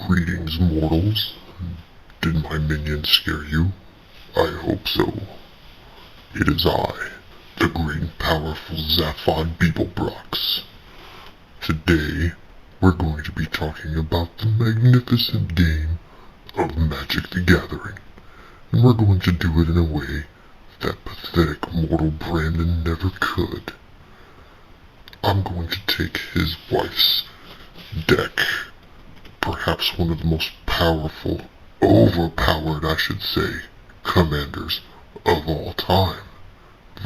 Greetings, mortals. Did my minion scare you? I hope so. It is I, the great and powerful Zaphod Beeblebrox. Today, we're going to be talking about the magnificent game of Magic the Gathering, and we're going to do it in a way that pathetic mortal Brandon never could. I'm going to take his wife's deck, perhaps one of the most powerful, overpowered I should say, commanders of all time,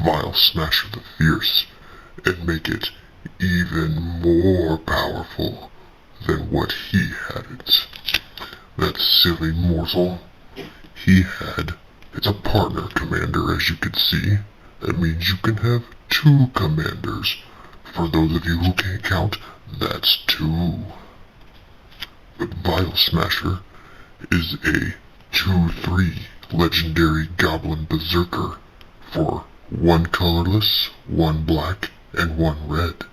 Vial Smasher the Fierce, and make it even more powerful than what he had it. That silly mortal, it's a partner commander, as you can see. That means you can have two commanders. For those of you who can't count, that's two. But Vial Smasher is a 2/3 legendary goblin berserker for 1 colorless, 1 black, and 1 red.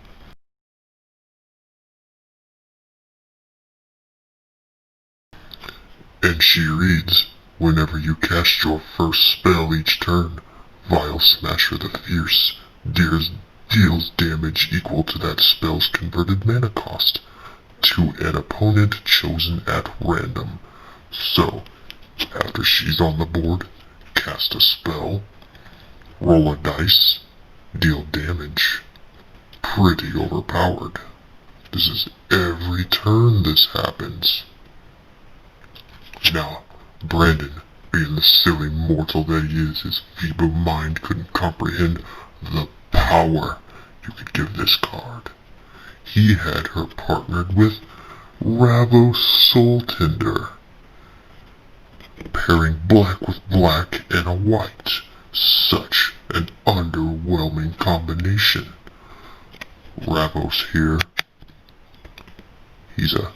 And she reads, whenever you cast your first spell each turn, Vial Smasher the Fierce deals damage equal to that spell's converted mana cost to an opponent chosen at random. So, after she's on the board, cast a spell, roll a dice, deal damage. Pretty overpowered. This is every turn this happens. Now, Brandon, being the silly mortal that he is, his feeble mind couldn't comprehend the power you could give this card. He had her partnered with Ravo Soultender, pairing black with black and a white. Such an underwhelming combination. Ravos here. He's a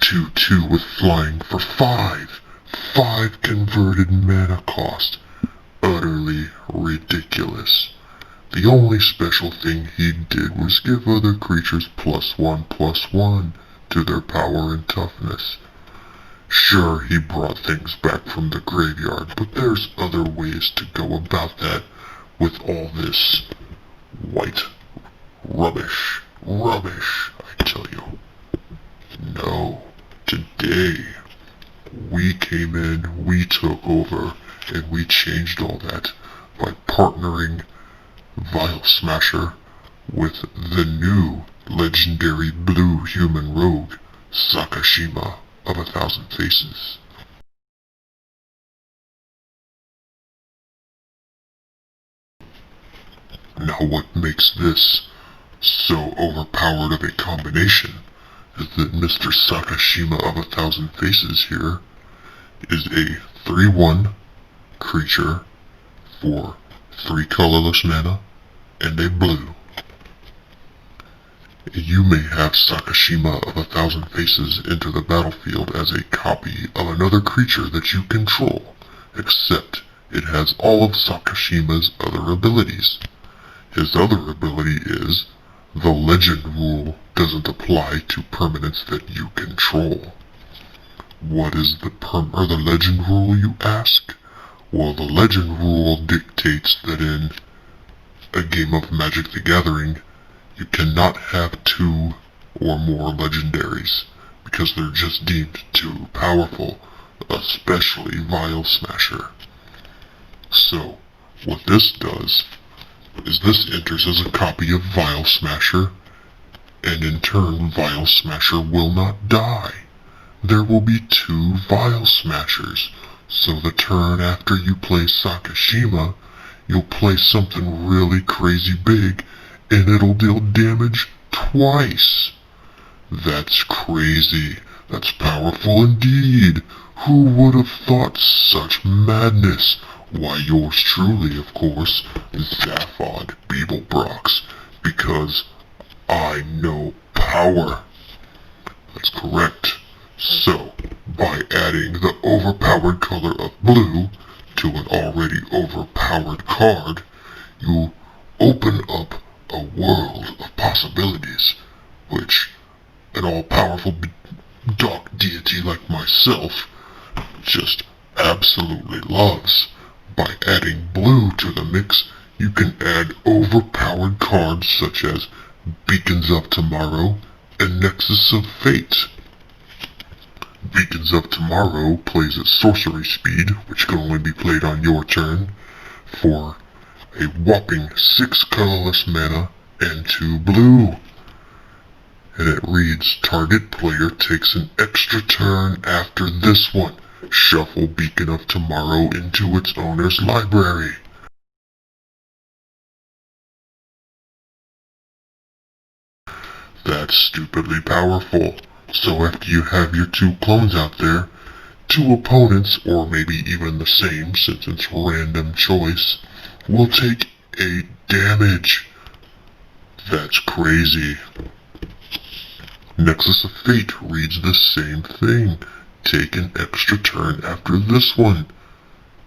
2/2 with flying for 5. 5 converted mana cost. Utterly ridiculous. The only special thing he did was give other creatures +1/+1 to their power and toughness. Sure, he brought things back from the graveyard, but there's other ways to go about that with all this white rubbish. Rubbish, I tell you. No, today we came in, we took over, and we changed all that by partnering Vial Smasher with the new legendary blue human rogue, Sakashima of 1,000 Faces. Now what makes this so overpowered of a combination is that Mr. Sakashima of 1,000 Faces here is a 3/1 creature for 3 colorless mana and a blue. You may have Sakashima of 1,000 Faces enter the battlefield as a copy of another creature that you control, except it has all of Sakashima's other abilities. His other ability is, the legend rule doesn't apply to permanents that you control. What is the legend rule, you ask? Well, the legend rule dictates that in a game of Magic the Gathering, you cannot have 2 or more legendaries, because they're just deemed too powerful, especially Vial Smasher. So, what this does is this enters as a copy of Vial Smasher, and in turn Vial Smasher will not die. There will be 2 Vial Smashers, so the turn after you play Sakashima, you'll play something really crazy big, and it'll deal damage twice. That's crazy. That's powerful indeed. Who would have thought such madness? Why, yours truly, of course, Zaphod Beeblebrox, because I know power. That's correct. So, by adding the overpowered color of blue to an already overpowered card, you open up a world of possibilities, which an all-powerful dark deity like myself just absolutely loves. By adding blue to the mix, you can add overpowered cards such as Beacons of Tomorrow and Nexus of Fate. Beacons of Tomorrow plays at sorcery speed, which can only be played on your turn, for a whopping 6 colorless mana and 2 blue. And it reads, target player takes an extra turn after this one. Shuffle Beacon of Tomorrow into its owner's library. That's stupidly powerful. So after you have your 2 clones out there, 2 opponents, or maybe even the same since it's random choice, will take 8 damage. That's crazy. Nexus of Fate reads the same thing. Take an extra turn after this one.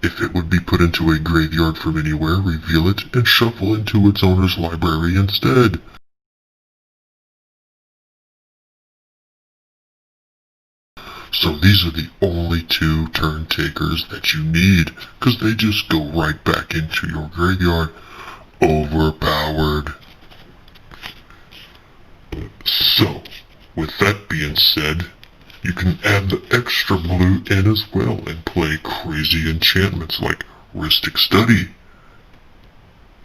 If it would be put into a graveyard from anywhere, reveal it and shuffle into its owner's library instead. So these are the only 2 turn takers that you need, because they just go right back into your graveyard. Overpowered. So, with that being said, you can add the extra blue in as well and play crazy enchantments like Rhystic Study.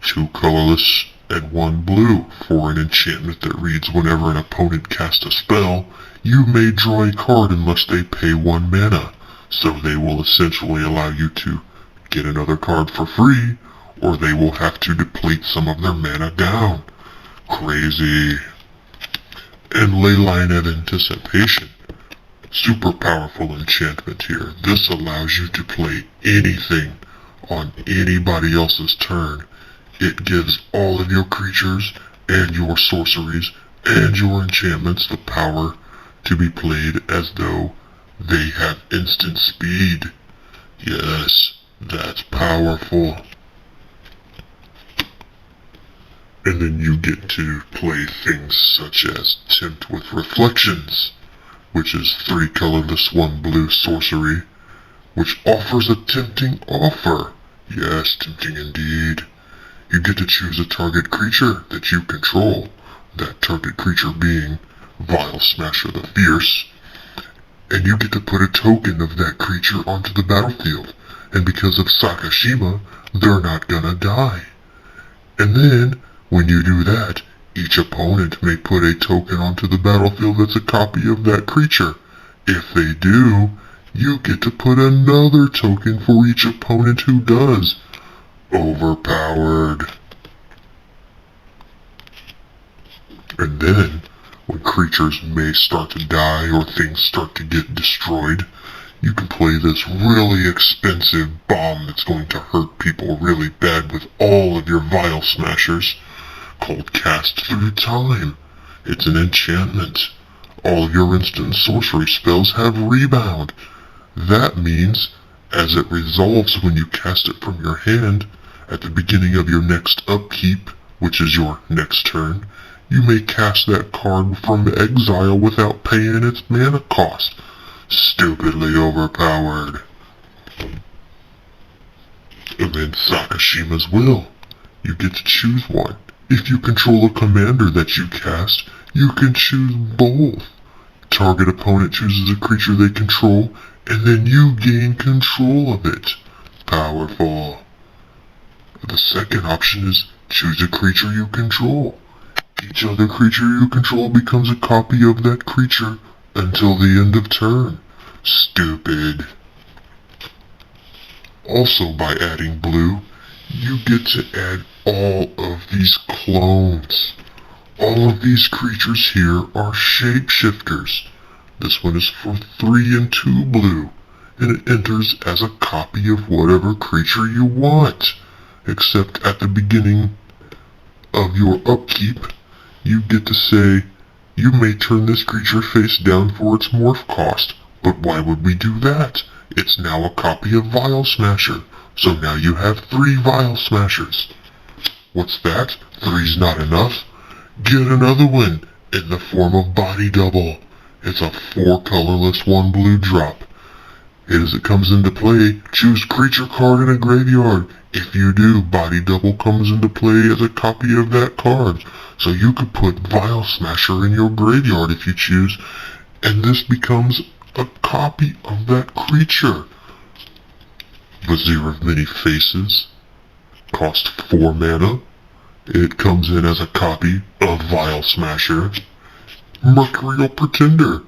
2 colorless and 1 blue for an enchantment that reads whenever an opponent casts a spell, you may draw a card unless they pay 1 mana, so they will essentially allow you to get another card for free, or they will have to deplete some of their mana down. Crazy. And Leyline of Anticipation. Super powerful enchantment here. This allows you to play anything on anybody else's turn. It gives all of your creatures and your sorceries and your enchantments the power to be played as though they have instant speed. Yes, that's powerful. And then you get to play things such as Tempt with Reflections, which is 3 colorless 1 blue sorcery, which offers a tempting offer. Yes, tempting indeed. You get to choose a target creature that you control, that target creature being Vial Smasher the Fierce, and you get to put a token of that creature onto the battlefield, and because of Sakashima, they're not gonna die. And then, when you do that, each opponent may put a token onto the battlefield that's a copy of that creature. If they do, you get to put another token for each opponent who does. Overpowered. And then, when creatures may start to die or things start to get destroyed, you can play this really expensive bomb that's going to hurt people really bad with all of your Vial Smashers, called Cast Through Time. It's an enchantment. All of your instant sorcery spells have rebound. That means, as it resolves when you cast it from your hand, at the beginning of your next upkeep, which is your next turn, you may cast that card from exile without paying its mana cost. Stupidly overpowered. And then Sakashima's Will. You get to choose one. If you control a commander that you cast, you can choose both. Target opponent chooses a creature they control, and then you gain control of it. Powerful. The second option is choose a creature you control. Each other creature you control becomes a copy of that creature until the end of turn. Stupid. Also, by adding blue, you get to add all of these clones. All of these creatures here are shapeshifters. This one is for 3 and 2 blue, and it enters as a copy of whatever creature you want. Except at the beginning of your upkeep, you get to say, you may turn this creature face down for its morph cost. But why would we do that? It's now a copy of Vial Smasher, so now you have 3 Vial Smashers. What's that? 3's not enough? Get another one, in the form of Body Double. It's a 4 colorless 1 blue drop. As it comes into play, choose creature card in a graveyard. If you do, body double comes into play as a copy of that card. So you could put Vial Smasher in your graveyard if you choose, and this becomes a copy of that creature. Vizier of Many Faces, cost 4 mana. It comes in as a copy of Vial Smasher. Mercurial Pretender,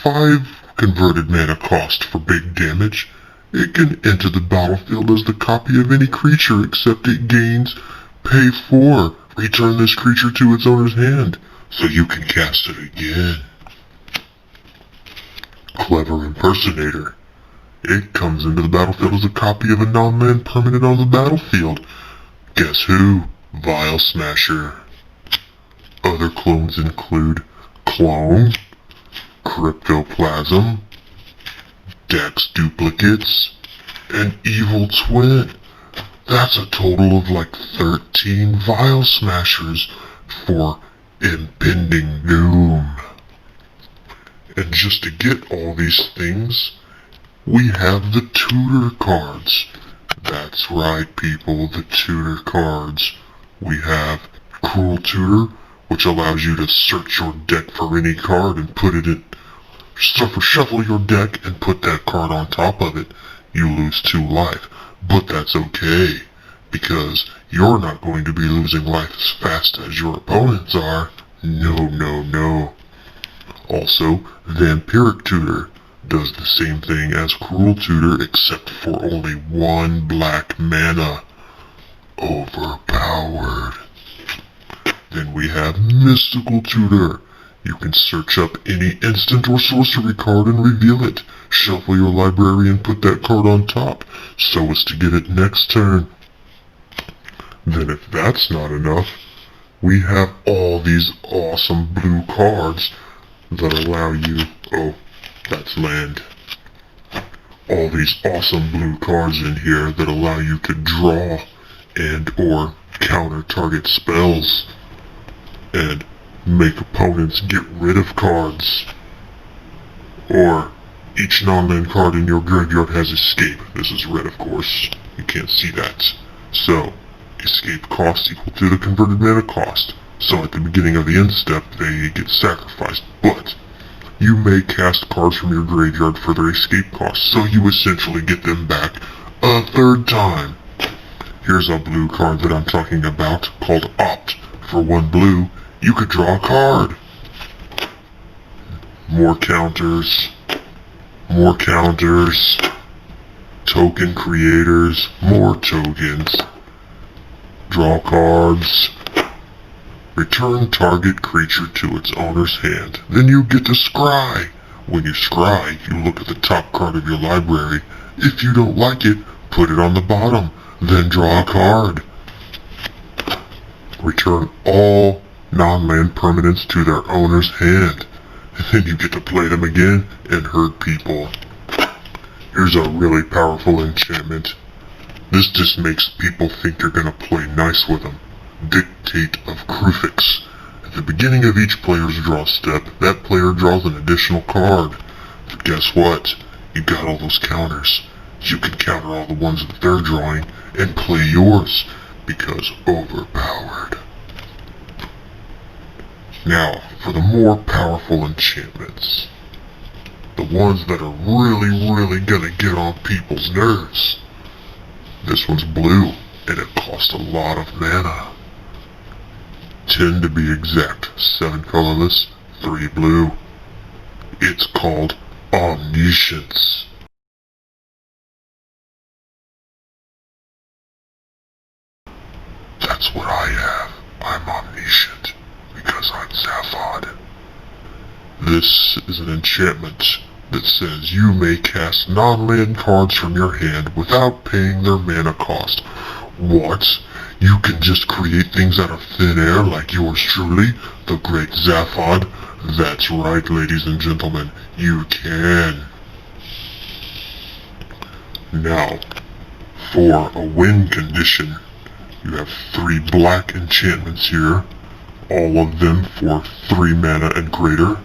5 converted mana cost for big damage. It can enter the battlefield as the copy of any creature except it gains pay 4. Return this creature to its owner's hand, so you can cast it again. Clever Impersonator. It comes into the battlefield as a copy of a non-land permanent on the battlefield. Guess who? Vial Smasher. Other clones include Clone, Cryptoplasm, Dex Duplicates, and Evil Twin. That's a total of like 13 Vial Smashers for impending doom. And just to get all these things, we have the Tutor cards. That's right, people, the Tutor cards. We have Cruel Tutor, which allows you to search your deck for any card and put it in. Shuffle your deck and put that card on top of it. You lose 2 life, but that's okay, because you're not going to be losing life as fast as your opponents are. No, no, no. Also, Vampiric Tutor does the same thing as Cruel Tutor, except for only 1 black mana. Overpowered. Then we have Mystical Tutor. You can search up any instant or sorcery card and reveal it. Shuffle your library and put that card on top, so as to get it next turn. Then if that's not enough, we have all these awesome blue cards that allow you... Oh, that's land. All these awesome blue cards in here that allow you to draw and or counter target spells and make opponents get rid of cards. Or each non-land card in your graveyard has escape. This is red, of course. You can't see that. So, escape cost equal to the converted mana cost. So at the beginning of the end step, they get sacrificed. But you may cast cards from your graveyard for their escape cost, so you essentially get them back a 3rd time. Here's a blue card that I'm talking about, called Opt. For 1 blue, you could draw a card. More counters. More counters. Token creators. More tokens. Draw cards. Return target creature to its owner's hand. Then you get to scry. When you scry, you look at the top card of your library. If you don't like it, put it on the bottom. Then draw a card. Return all non-land permanents to their owner's hand. And then you get to play them again and hurt people. Here's a really powerful enchantment. This just makes people think you're gonna play nice with them. Dictate of Crufix. At the beginning of each player's draw step, that player draws an additional card. But guess what? You got all those counters. You can counter all the ones that they're drawing and play yours, because overpowered. Now, for the more powerful enchantments. The ones that are really gonna get on people's nerves. This one's blue, and it costs a lot of mana. 10 to be exact, 7 colorless, 3 blue. It's called Omniscience. That's what I have. I'm omniscient, because I'm Zaphod. This is an enchantment that says you may cast non-land cards from your hand without paying their mana cost. What? You can just create things out of thin air like yours truly, the great Zaphod? That's right, ladies and gentlemen, you can. Now, for a win condition, you have 3 black enchantments here, all of them for 3 mana and greater.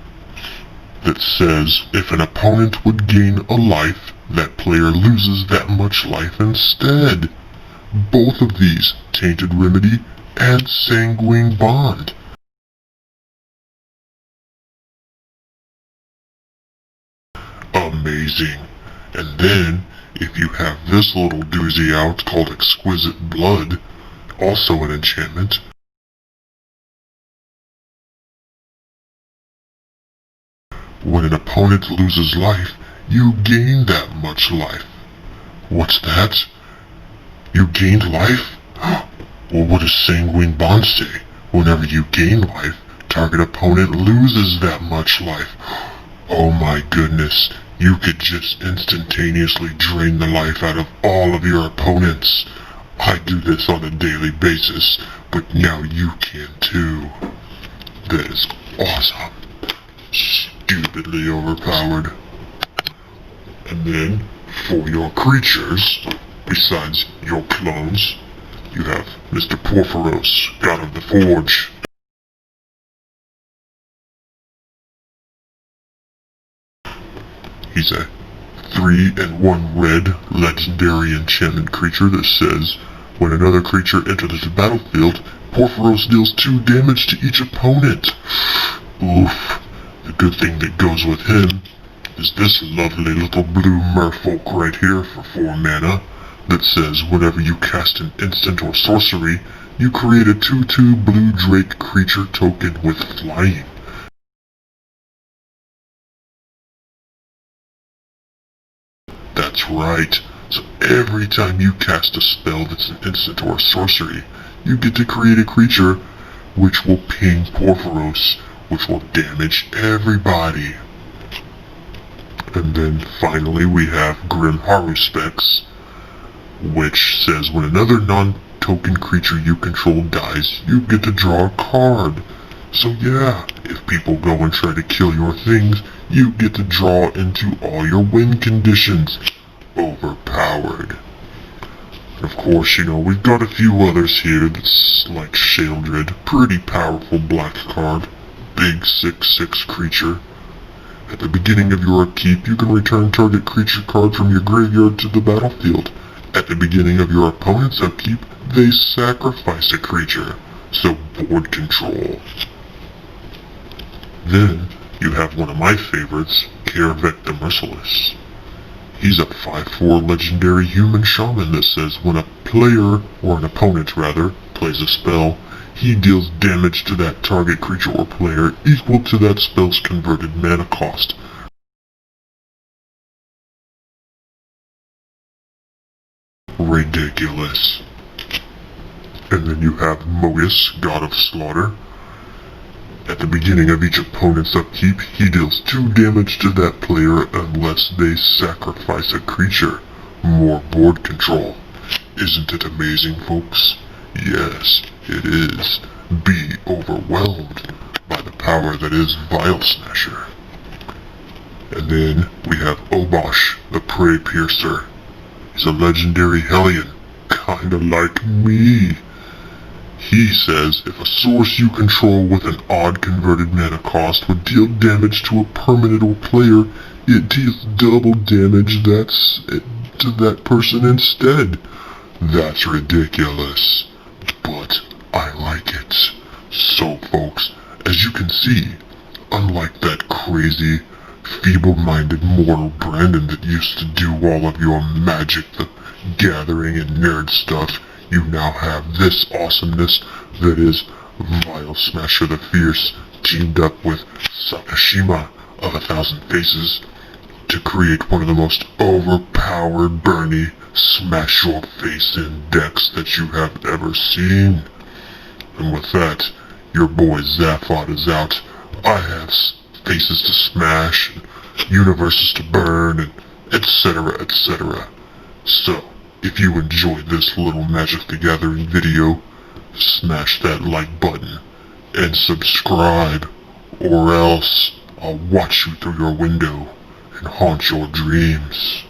that says if an opponent would gain a life, that player loses that much life instead. Both of these, Tainted Remedy and Sanguine Bond. Amazing. And then, if you have this little doozy out called Exquisite Blood, also an enchantment, when an opponent loses life, you gain that much life. What's that? You gained life? Well, what does Sanguine Bond say? Whenever you gain life, target opponent loses that much life. Oh my goodness, you could just instantaneously drain the life out of all of your opponents. I do this on a daily basis, but now you can too. That is awesome. Stupidly overpowered. And then, for your creatures, besides your clones, you have Mr. Porphyros, God of the Forge. He's a 3/1 red legendary enchantment creature that says, when another creature enters the battlefield, Porphyros deals 2 damage to each opponent. Oof. The good thing that goes with him is this lovely little blue merfolk right here for 4 mana that says whenever you cast an instant or sorcery, you create a 2/2 blue drake creature token with flying. That's right. So every time you cast a spell that's an instant or a sorcery, you get to create a creature which will ping Porphyros, which will damage everybody. And then finally we have Grim Haruspects, which says when another non-token creature you control dies, you get to draw a card. So yeah, if people go and try to kill your things, you get to draw into all your win conditions. Overpowered. And of course, you know, we've got a few others here that's like Sheoldred, pretty powerful black card, big 6/6 creature. At the beginning of your upkeep, you can return target creature card from your graveyard to the battlefield. At the beginning of your opponent's upkeep, they sacrifice a creature, so board control. Then, you have one of my favorites, Kervek the Merciless. He's a 5/4 legendary human shaman that says when a player, or an opponent rather, plays a spell, he deals damage to that target creature or player equal to that spell's converted mana cost. Ridiculous. And then you have Mogus, God of Slaughter. At the beginning of each opponent's upkeep, he deals 2 damage to that player unless they sacrifice a creature. More board control. Isn't it amazing, folks? Yes, it is. Be overwhelmed by the power that is Vial Smasher. And then we have Obosh, the Prey Piercer. He's a legendary Hellion, kinda like me. He says if a source you control with an odd converted mana cost would deal damage to a permanent or player, it deals double damage to that person instead. That's ridiculous, but I like it. So folks, as you can see, unlike that crazy, feeble-minded mortal Brandon that used to do all of your Magic the Gathering and nerd stuff, you now have this awesomeness that is Vial Smasher the Fierce teamed up with Sakashima of 1,000 Faces to create one of the most overpowered Bernie smash your face in decks that you have ever seen. And with that, your boy Zaphod is out. I have faces to smash, and universes to burn, and etc, etc. So, if you enjoyed this little Magic the Gathering video, smash that like button and subscribe, or else I'll watch you through your window and haunt your dreams.